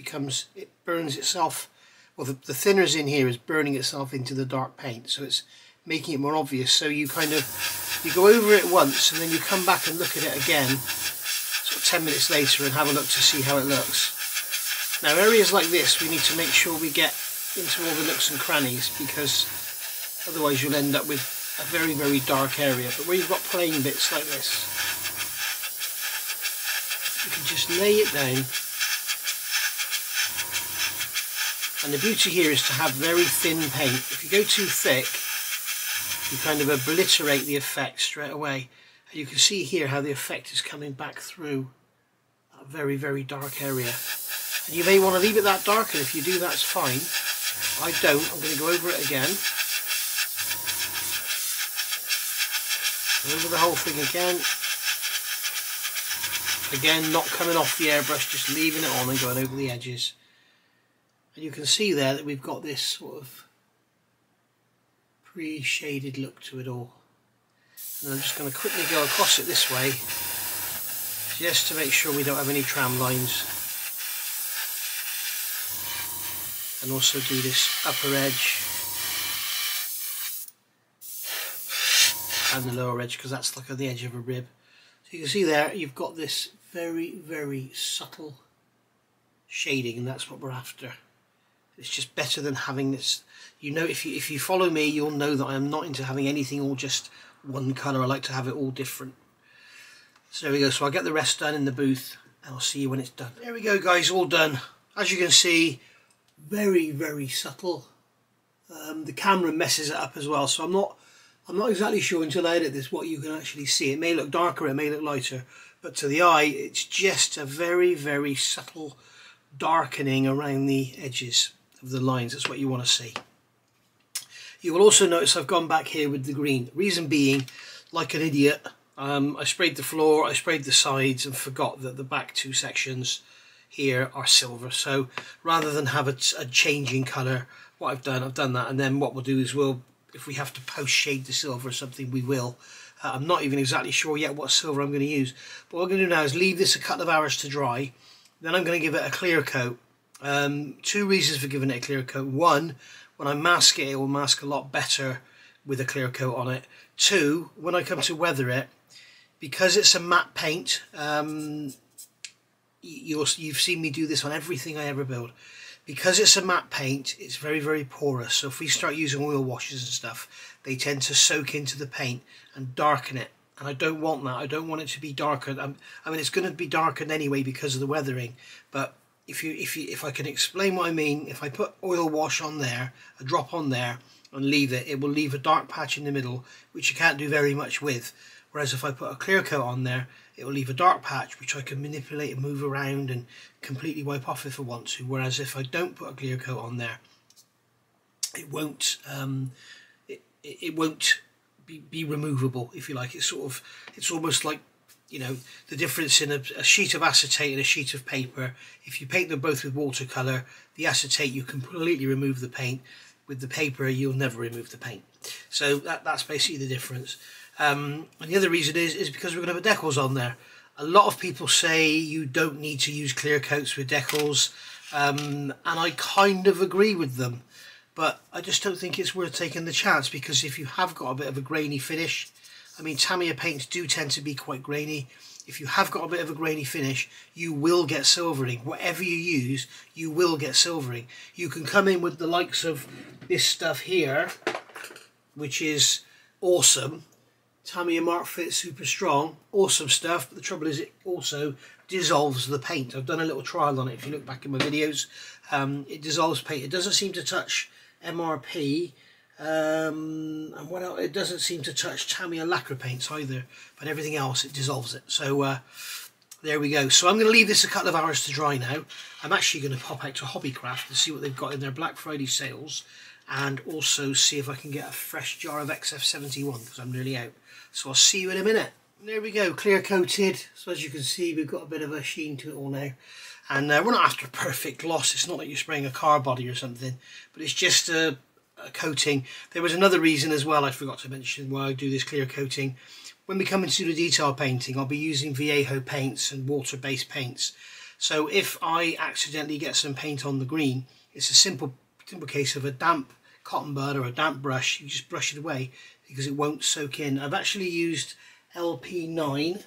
it burns itself. Well, the thinners in here is burning itself into the dark paint, so it's making it more obvious. So you go over it once, and then you come back and look at it again sort of 10 minutes later and have a look to see how it looks. Now areas like this we need to make sure we get into all the nooks and crannies, because otherwise you'll end up with a very dark area. But where you've got plain bits like this, you can just lay it down. And the beauty here is to have very thin paint. If you go too thick, you kind of obliterate the effect straight away. And you can see here how the effect is coming back through that very, very dark area. And you may want to leave it that dark, and if you do, that's fine. I don't. I'm going to go over it again. Over the whole thing again. Again, not coming off the airbrush, just leaving it on and going over the edges. And you can see there that we've got this sort of pre-shaded look to it all. And I'm just going to quickly go across it this way, just to make sure we don't have any tram lines. And also do this upper edge and the lower edge, because that's like on the edge of a rib. So you can see there you've got this very, very subtle shading, and that's what we're after. It's just better than having this, you know, if you follow me, you'll know that I am not into having anything all just one colour. I like to have it all different. So there we go. So I'll get the rest done in the booth and I'll see you when it's done. There we go, guys, all done. As you can see, very, very subtle. The camera messes it up as well, so I'm not exactly sure until I edit this what you can actually see. It may look darker, it may look lighter, but to the eye it's just a very, very subtle darkening around the edges of the lines. That's what you want to see. You will also notice I've gone back here with the green. Reason being, like an idiot, I sprayed the floor, I sprayed the sides, and forgot that the back two sections here are silver. So rather than have a changing colour, what I've done that, and then what we'll do is if we have to post shade the silver or something, we will. I'm not even exactly sure yet what silver I'm going to use, but what I'm going to do now is leave this a couple of hours to dry. Then I'm going to give it a clear coat. Two reasons for giving it a clear coat. One, when I mask it, it will mask a lot better with a clear coat on it. Two, when I come to weather it, because it's a matte paint, you've seen me do this on everything I ever build. Because it's a matte paint, it's very, very porous. So if we start using oil washes and stuff, they tend to soak into the paint and darken it. And I don't want that. I don't want it to be darker. I mean, it's going to be darkened anyway because of the weathering. But if I can explain what I mean, if I put oil wash on there, a drop on there, and leave it, it will leave a dark patch in the middle, which you can't do very much with. Whereas if I put a clear coat on there, it will leave a dark patch which I can manipulate and move around and completely wipe off if I want to. Whereas if I don't put a clear coat on there, it won't it won't be removable, if you like. It's almost like, you know, the difference in a sheet of acetate and a sheet of paper. If you paint them both with watercolour, the acetate you completely remove the paint. With the paper, you'll never remove the paint. So that's basically the difference. And the other reason is because we're going to put decals on there. A lot of people say you don't need to use clear coats with decals, and I kind of agree with them, but I just don't think it's worth taking the chance, because if you have got a bit of a grainy finish, I mean, Tamiya paints do tend to be quite grainy. If you have got a bit of a grainy finish, you will get silvering. Whatever you use, you will get silvering. You can come in with the likes of this stuff here, which is awesome. Tamiya Mark Fit Super Strong, awesome stuff, but the trouble is it also dissolves the paint. I've done a little trial on it. If you look back in my videos, it dissolves paint. It doesn't seem to touch MRP, and what else? It doesn't seem to touch Tamiya lacquer paints either, but everything else, it dissolves it. So there we go. So I'm going to leave this a couple of hours to dry now. I'm actually going to pop out to Hobbycraft and see what they've got in their Black Friday sales, and also see if I can get a fresh jar of XF71, because I'm nearly out. So I'll see you in a minute. There we go, clear coated. So as you can see, we've got a bit of a sheen to it all now. And we're not after perfect gloss. It's not like you're spraying a car body or something, but it's just a coating. There was another reason as well I forgot to mention why I do this clear coating. When we come into the detail painting, I'll be using Viejo paints and water-based paints. So if I accidentally get some paint on the green, it's a simple case of a damp cotton bud or a damp brush. You just brush it away because it won't soak in. I've actually used LP9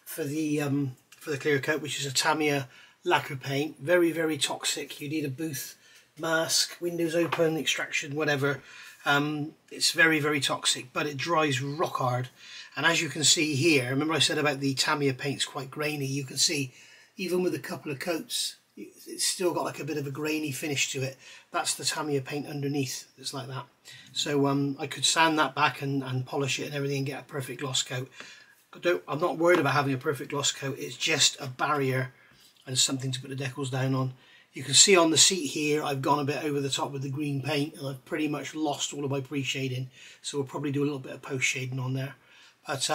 for the clear coat, which is a Tamiya lacquer paint. Very, very toxic. You need a booth mask, windows open, extraction, whatever. It's very, very toxic, but it dries rock hard. And as you can see here, remember I said about the Tamiya paint's quite grainy. You can see even with a couple of coats it's still got like a bit of a grainy finish to it. That's the Tamiya paint underneath. It's like that. So I could sand that back and polish it and everything and get a perfect gloss coat. I'm not worried about having a perfect gloss coat. It's just a barrier and something to put the decals down on. You can see on the seat here I've gone a bit over the top with the green paint, and I've pretty much lost all of my pre-shading, so we'll probably do a little bit of post-shading on there. But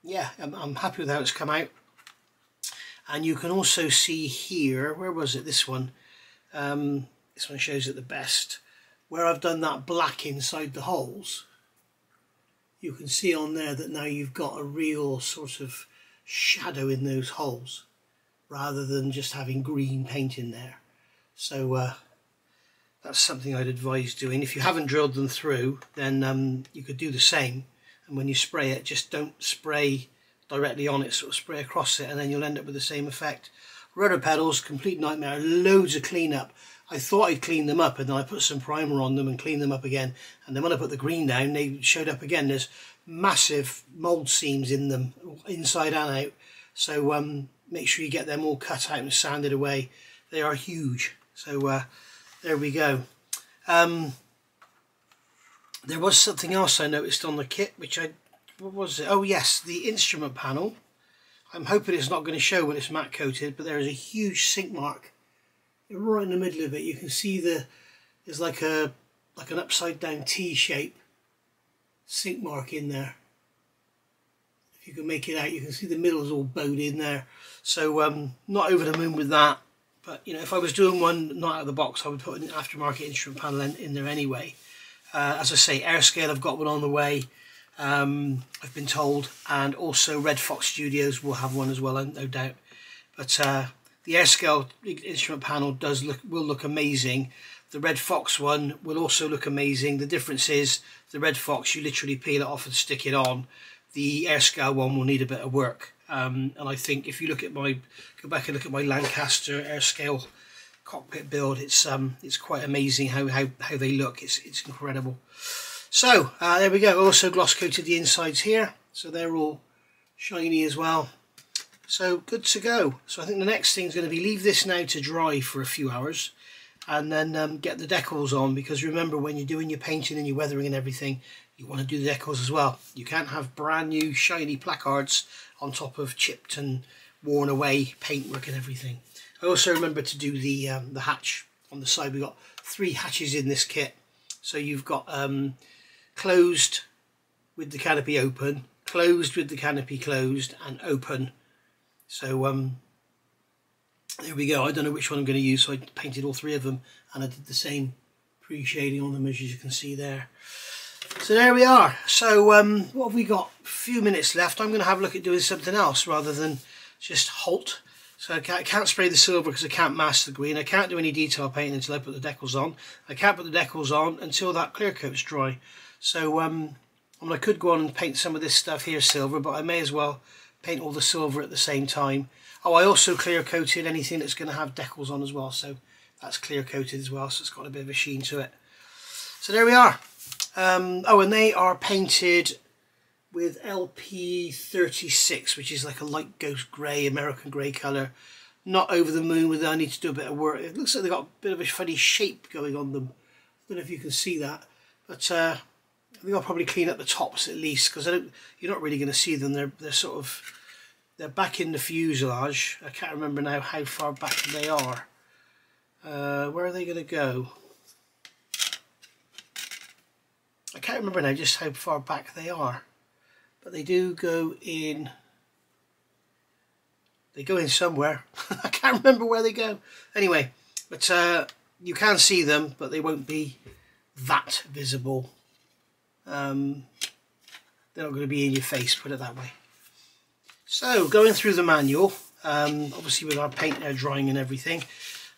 yeah, I'm happy with how it's come out. And you can also see here, where was it, this one shows it the best, where I've done that black inside the holes. You can see on there that now you've got a real sort of shadow in those holes, rather than just having green paint in there. So that's something I'd advise doing. If you haven't drilled them through, then you could do the same, and when you spray it, just don't spray directly on it, sort of spray across it, and then you'll end up with the same effect. Rudder pedals, complete nightmare, loads of cleanup. I thought I'd clean them up, and then I put some primer on them and cleaned them up again, and then when I put the green down, they showed up again. There's massive mould seams in them, inside and out, so make sure you get them all cut out and sanded away. They are huge. So there we go. There was something else I noticed on the kit, which what was it? Oh yes, the instrument panel. I'm hoping it's not going to show when it's matte coated, but there is a huge sink mark right in the middle of it. You can see there's like an upside down T shape sink mark in there. If you can make it out, you can see the middle is all bowed in there. So not over the moon with that, but you know, if I was doing one not out of the box, I would put an aftermarket instrument panel in there anyway. As I say, Airscale, I've got one on the way, I've been told, and also Red Fox Studios will have one as well, no doubt. But the Airscale instrument panel will look amazing. The Red Fox one will also look amazing. The difference is the Red Fox, you literally peel it off and stick it on. The Airscale one will need a bit of work. And I think if you look at go back and look at my Lancaster Airscale cockpit build, it's quite amazing how they look. It's incredible. So there we go. Also gloss coated the insides here, so they're all shiny as well. So good to go. So I think the next thing is going to be leave this now to dry for a few hours, and then get the decals on, because remember, when you're doing your painting and your weathering and everything, you want to do the decals as well. You can't have brand new shiny placards on top of chipped and worn away paintwork and everything. I also remember to do the hatch on the side. We've got 3 hatches in this kit. So you've got closed with the canopy open, closed with the canopy closed, and open. So there we go. I don't know which one I'm going to use, so I painted all 3 of them, and I did the same pre-shading on them, as you can see there. So there we are. So what have we got? A few minutes left. I'm going to have a look at doing something else rather than just halt. So I can't spray the silver because I can't mask the green. I can't do any detail painting until I put the decals on. I can't put the decals on until that clear coat's dry. So I mean, I could go on and paint some of this stuff here silver, but I may as well paint all the silver at the same time. Oh, I also clear coated anything that's going to have decals on as well, so that's clear coated as well, so it's got a bit of a sheen to it. So there we are. Oh, and they are painted with LP36, which is like a light ghost grey, American grey colour. Not over the moon with it. I need to do a bit of work. It looks like they've got a bit of a funny shape going on them. I don't know if you can see that, but I think I'll probably clean up the tops at least, because you're not really going to see them. They're back in the fuselage. I can't remember now how far back they are. Where are they going to go? I can't remember now just how far back they are, but they do go in. They go in somewhere. I can't remember where they go. Anyway, but you can see them, but they won't be that visible. They're not going to be in your face, put it that way. So going through the manual, obviously with our paint now drying and everything,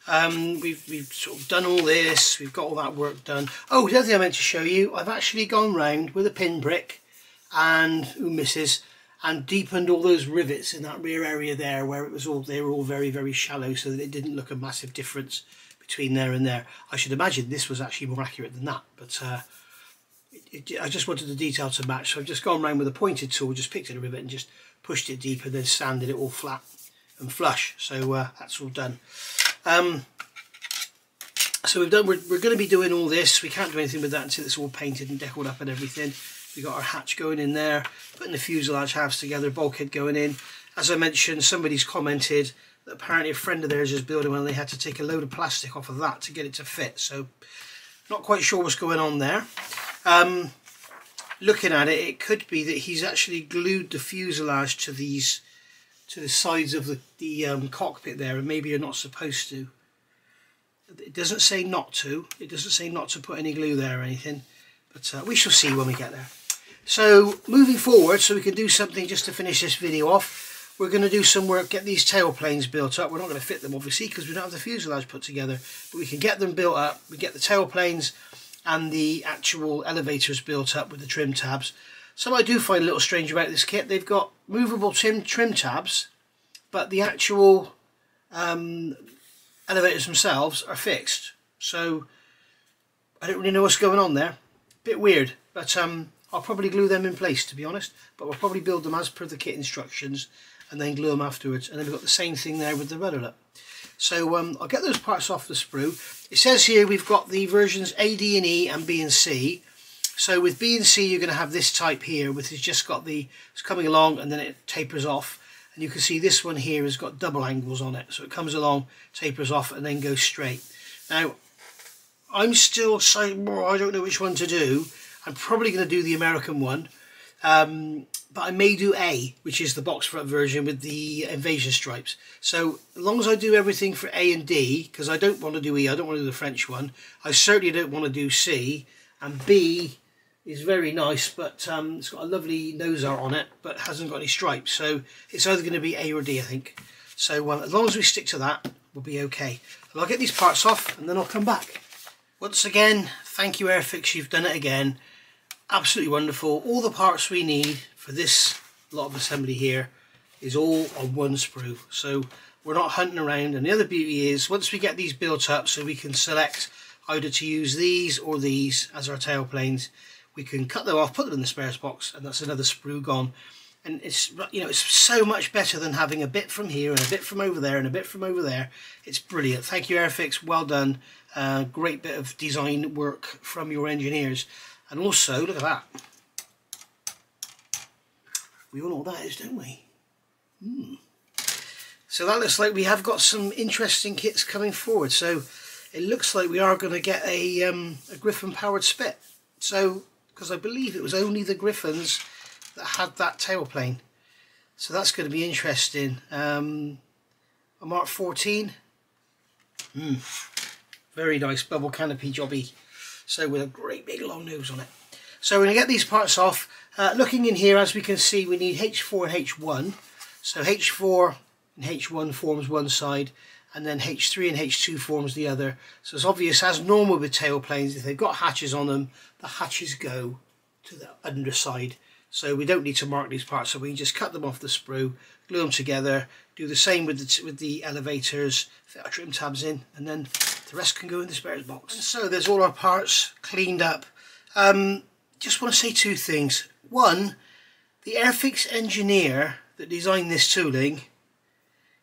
we've sort of done all this, we've got all that work done. Oh, the other thing I meant to show you, I've actually gone round with a pinprick and and deepened all those rivets in that rear area there, where they were all very, very shallow, so that it didn't look a massive difference between there and there. I should imagine this was actually more accurate than that, but I just wanted the detail to match, so I've just gone around with a pointed tool, just picked at a rivet and just pushed it deep, and then sanded it all flat and flush. So that's all done. So we're going to be doing all this. We can't do anything with that until it's all painted and decorated up and everything. We got our hatch going in there, putting the fuselage halves together, bulkhead going in. As I mentioned, somebody's commented that apparently a friend of theirs is building one and they had to take a load of plastic off of that to get it to fit. So not quite sure what's going on there. Looking at it, it could be that he's actually glued the fuselage to the sides of the cockpit there, and maybe you're not supposed to. It doesn't say not to. It doesn't say not to put any glue there or anything, but we shall see when we get there. So moving forward, so we can do something just to finish this video off, we're going to do some work, get these tail planes built up. We're not going to fit them obviously because we don't have the fuselage put together, but we can get them built up. We get the tail planes and the actual elevators built up with the trim tabs. So I do find a little strange about this kit. They've got movable trim tabs, but the actual elevators themselves are fixed. So I don't really know what's going on there. Bit weird, but I'll probably glue them in place, to be honest. But we'll probably build them as per the kit instructions and then glue them afterwards. And then we've got the same thing there with the rudder lip. So I'll get those parts off the sprue. It says here we've got the versions A, D and E and B and C. So with B and C you're going to have this type here, which has just got it's coming along and then it tapers off. And you can see this one here has got double angles on it. So it comes along, tapers off and then goes straight. Now I'm still saying, I don't know which one to do. I'm probably going to do the American one. But I may do A, which is the box front version with the invasion stripes. So as long as I do everything for A and D, because I don't want to do E, I don't want to do the French one. I certainly don't want to do C. And B is very nice, but it's got a lovely nose art on it, but hasn't got any stripes. So it's either going to be A or D, I think. So as long as we stick to that, we'll be okay. And I'll get these parts off and then I'll come back. Once again, thank you Airfix, you've done it again. Absolutely wonderful. All the parts we need for this lot of assembly here is all on one sprue, so we're not hunting around. And the other beauty is once we get these built up, so we can select either to use these or these as our tail planes, we can cut them off, put them in the spares box, and that's another sprue gone. And it's, you know, it's so much better than having a bit from here and a bit from over there and a bit from over there. It's brilliant. Thank you Airfix, well done. Great bit of design work from your engineers. And also, look at that. We all know what that is, don't we? So that looks like we have got some interesting kits coming forward. So it looks like we are going to get a Griffin powered Spit. So, because I believe it was only the Griffins that had that tail plane. So that's going to be interesting. A Mark 14. Very nice bubble canopy jobby. So with a great big long nose on it. So we're going to get these parts off. Looking in here, as we can see, we need H4 and H1. So H4 and H1 forms one side, and then H3 and H2 forms the other. So it's obvious, as normal with tail planes, if they've got hatches on them, the hatches go to the underside. So we don't need to mark these parts, so we can just cut them off the sprue, glue them together, do the same with the elevators, fit our trim tabs in, and then the rest can go in the spares box. And so there's all our parts cleaned up. Just want to say two things. One, the Airfix engineer that designed this tooling,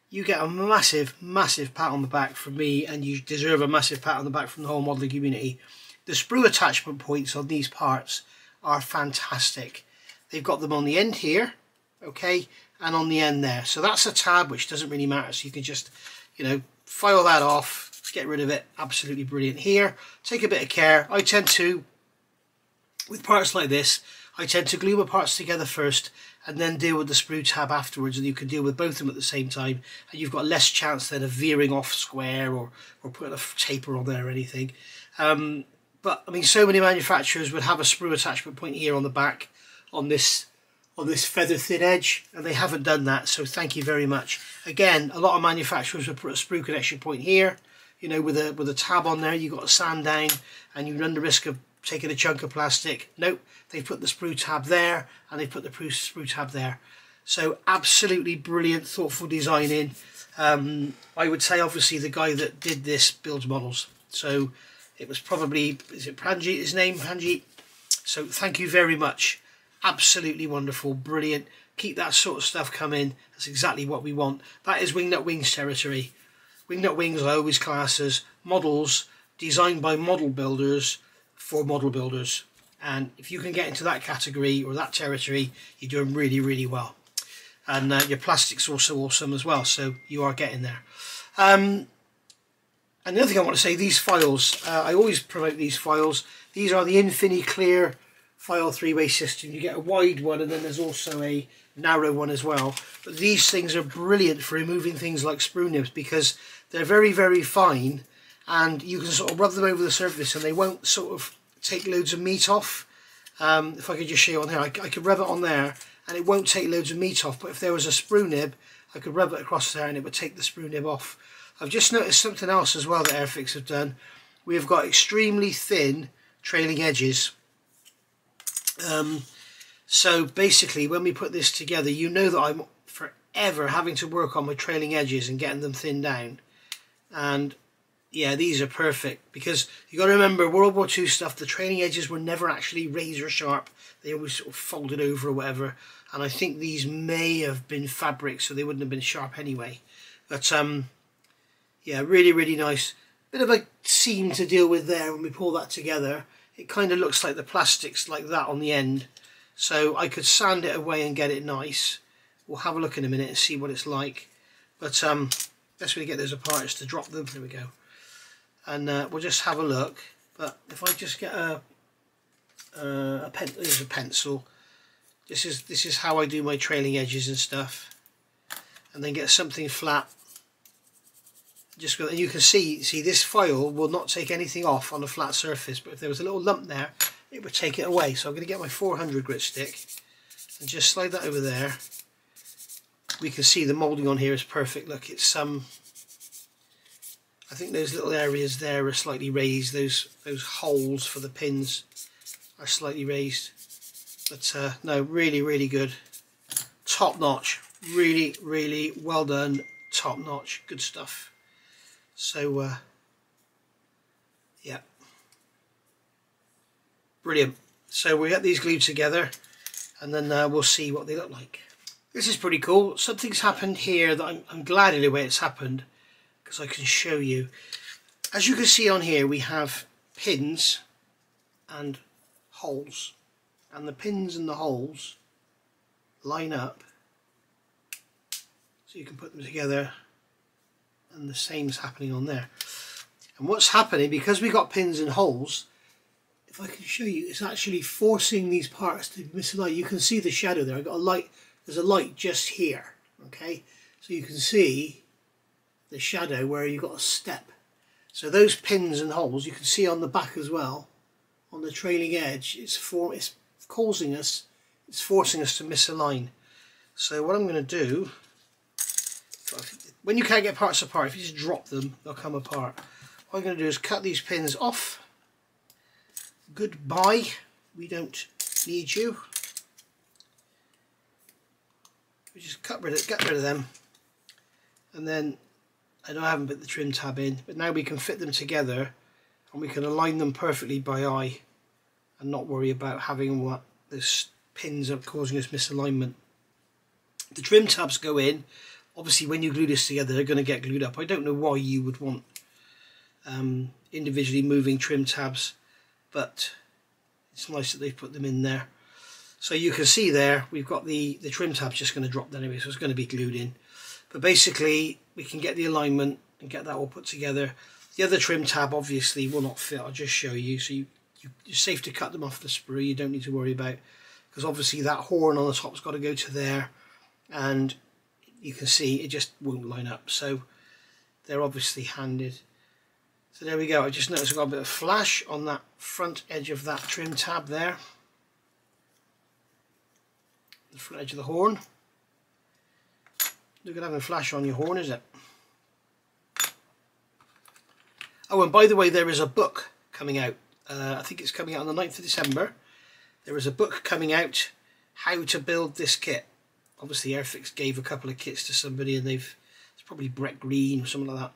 you get a massive, massive pat on the back from me, and you deserve a massive pat on the back from the whole modelling community. The sprue attachment points on these parts are fantastic. They've got them on the end here, okay, and on the end there. So that's a tab which doesn't really matter, so you can just, you know, file that off, get rid of it. Absolutely brilliant. Here, take a bit of care. I tend to, with parts like this, I tend to glue my parts together first and then deal with the sprue tab afterwards, and you can deal with both of them at the same time, and you've got less chance then of veering off square or putting a taper on there or anything. But I mean, so many manufacturers would have a sprue attachment point here on the back on this feather thin edge, and they haven't done that, so thank you very much. Again, a lot of manufacturers would put a sprue connection point here, you know, with a tab on there. You've got to sand down and you run the risk of taking a chunk of plastic. Nope, they put the sprue tab there and they put the sprue tab there. So absolutely brilliant, thoughtful designing. I would say obviously the guy that did this builds models, so it was probably, is it Pranjit, his name, Pranjit? So thank you very much. Absolutely wonderful, brilliant. Keep that sort of stuff coming. That's exactly what we want. That is Wingnut Wings territory. Wingnut wings I always class as models designed by model builders for model builders. And if you can get into that category or that territory, you're doing really, really well. And your plastic's also awesome as well, so you are getting there. And the other thing I want to say, these files, I always promote these files. These are the Clear file 3-way system. You get a wide one and then there's also a narrow one as well. But these things are brilliant for removing things like sprue nibs because they're very, very fine, and you can sort of rub them over the surface and they won't sort of take loads of meat off. If I could just show you on here, I could rub it on there and it won't take loads of meat off, but if there was a sprue nib, I could rub it across there and it would take the sprue nib off. I've just noticed something else as well that Airfix have done. We have got extremely thin trailing edges. So basically when we put this together, you know that I'm forever having to work on my trailing edges and getting them thinned down. And yeah, these are perfect because you got to remember, World War II stuff, the trailing edges were never actually razor sharp. They always sort of folded over or whatever. And I think these may have been fabric, so they wouldn't have been sharp anyway. But yeah, really, really nice. Bit of a seam to deal with there when we pull that together. It kind of looks like the plastic's like that on the end. So I could sand it away and get it nice. We'll have a look in a minute and see what it's like. But best way to get those apart is to drop them. There we go. And we'll just have a look. But if I just get there's a pencil. This is how I do my trailing edges and stuff. And then get something flat. Just go, and you can see this file will not take anything off on a flat surface, but if there was a little lump there, it would take it away. So I'm going to get my 400 grit stick and just slide that over there. We can see the moulding on here is perfect. Look, it's I think those little areas there are slightly raised. Those holes for the pins are slightly raised. But no, really, really good. Top notch. Really, really well done. Top notch. Good stuff. So yeah, brilliant. So we get these glued together and then we'll see what they look like. This is pretty cool. Something's happened here that I'm glad in a way it's happened because I can show you. As you can see on here, we have pins and holes, and the pins and the holes line up so you can put them together, and the same's happening on there. And what's happening, because we got pins and holes, if I can show you, it's actually forcing these parts to misalign. You can see the shadow there. I got a light. There's a light just here. Okay, so you can see the shadow where you've got a step. So those pins and holes you can see on the back as well, on the trailing edge. It's forcing us to misalign. So what I'm going to do, when you can't get parts apart, if you just drop them, they'll come apart. What I'm going to do is cut these pins off. Goodbye, we don't need you. We just get rid of them, and then I haven't put the trim tab in, but now we can fit them together and we can align them perfectly by eye and not worry about having what those pins are causing us misalignment. The trim tabs go in. Obviously when you glue this together they're going to get glued up. I don't know why you would want individually moving trim tabs, but it's nice that they've put them in there. So you can see there we've got the trim tab's just going to drop anyway, so it's going to be glued in. But basically we can get the alignment and get that all put together. The other trim tab obviously will not fit. I'll just show you. So you're safe to cut them off the sprue. You don't need to worry about, because obviously that horn on the top's got to go to there, and you can see it just won't line up. So they're obviously handed. So there we go. I just noticed I've got a bit of flash on that front edge of that trim tab there. The front edge of the horn. Look at having flash on your horn, is it? Oh, and by the way, there is a book coming out. I think it's coming out on the 9th of December. There is a book coming out, how to build this kit. Obviously Airfix gave a couple of kits to somebody, and it's probably Brett Green or something like that.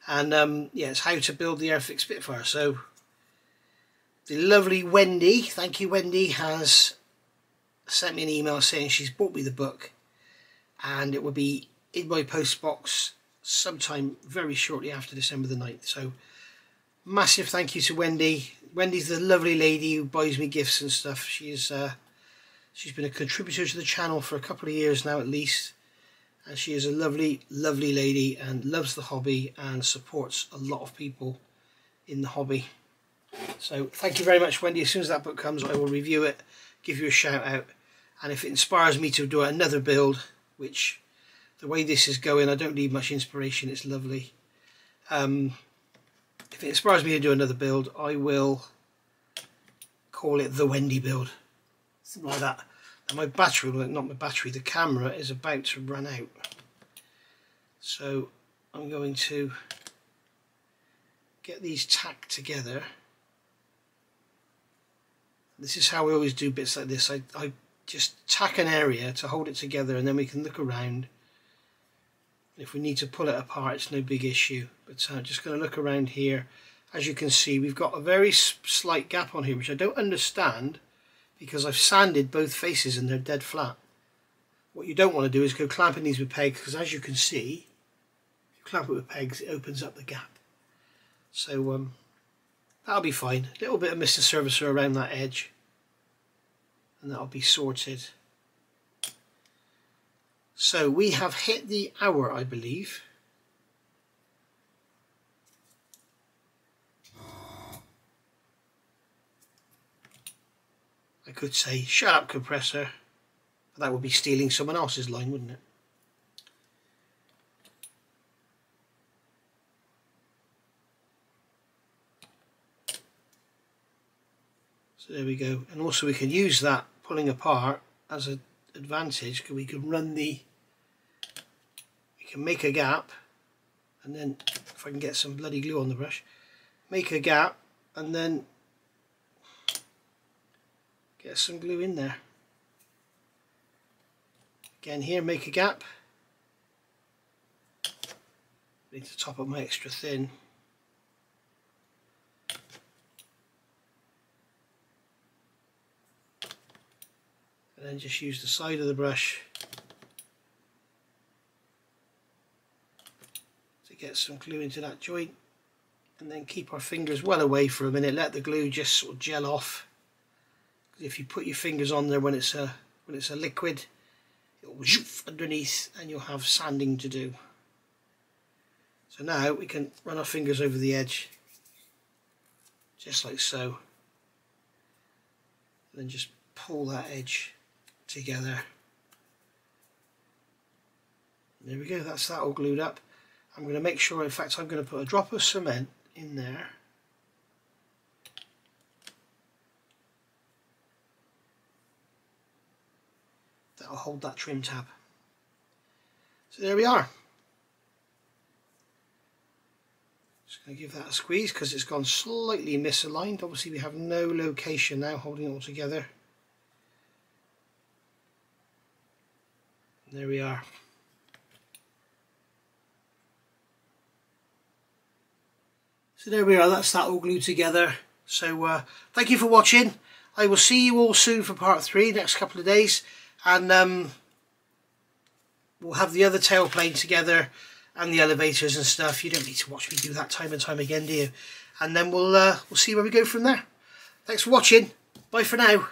And yeah, it's how to build the Airfix Spitfire. So the lovely Wendy, thank you Wendy, has sent me an email saying she's bought me the book, and it will be in my post box sometime very shortly after December the 9th. So massive thank you to Wendy. Wendy's the lovely lady who buys me gifts and stuff. She's been a contributor to the channel for a couple of years now at least, and she is a lovely lady and loves the hobby and supports a lot of people in the hobby. So thank you very much, Wendy. As soon as that book comes, I will review it, give you a shout out, and if it inspires me to do another build, which the way this is going, I don't need much inspiration, it's lovely. If it inspires me to do another build, I will call it the Wendy build, something like that. And my battery, well, not my battery, the camera is about to run out, so I'm going to get these tacked together. This is how we always do bits like this. I just tack an area to hold it together, and then we can look around. If we need to pull it apart, it's no big issue. But I'm just going to look around here. As you can see, we've got a very slight gap on here, which I don't understand, because I've sanded both faces and they're dead flat. What you don't want to do is go clamping these with pegs, because as you can see, if you clamp it with pegs, it opens up the gap. So that'll be fine. A little bit of Mr. Servicer around that edge, and that'll be sorted. So we have hit the hour, I believe. I could say, shut up, compressor. But that would be stealing someone else's line, wouldn't it? So there we go. And also we can use that pulling apart as an advantage, because we can run we can make a gap, and then if I can get some bloody glue on the brush, make a gap and then get some glue in there. Again here, make a gap. Need to top up my extra thin. And then just use the side of the brush to get some glue into that joint, and then keep our fingers well away for a minute. Let the glue just sort of gel off. If you put your fingers on there when it's a liquid, it will zhoof underneath and you'll have sanding to do. So now we can run our fingers over the edge, just like so, and then just pull that edge together. And there we go, that's that all glued up. I'm going to make sure, in fact I'm going to put a drop of cement in there. That'll hold that trim tab. So there we are. Just going to give that a squeeze because it's gone slightly misaligned. Obviously we have no location now holding it all together. And there we are. So there we are, that's that all glued together. So thank you for watching. I will see you all soon for part 3, next couple of days. And we'll have the other tailplane together and the elevators and stuff. You don't need to watch me do that time and time again, do you? And then we'll see where we go from there. Thanks for watching. Bye for now.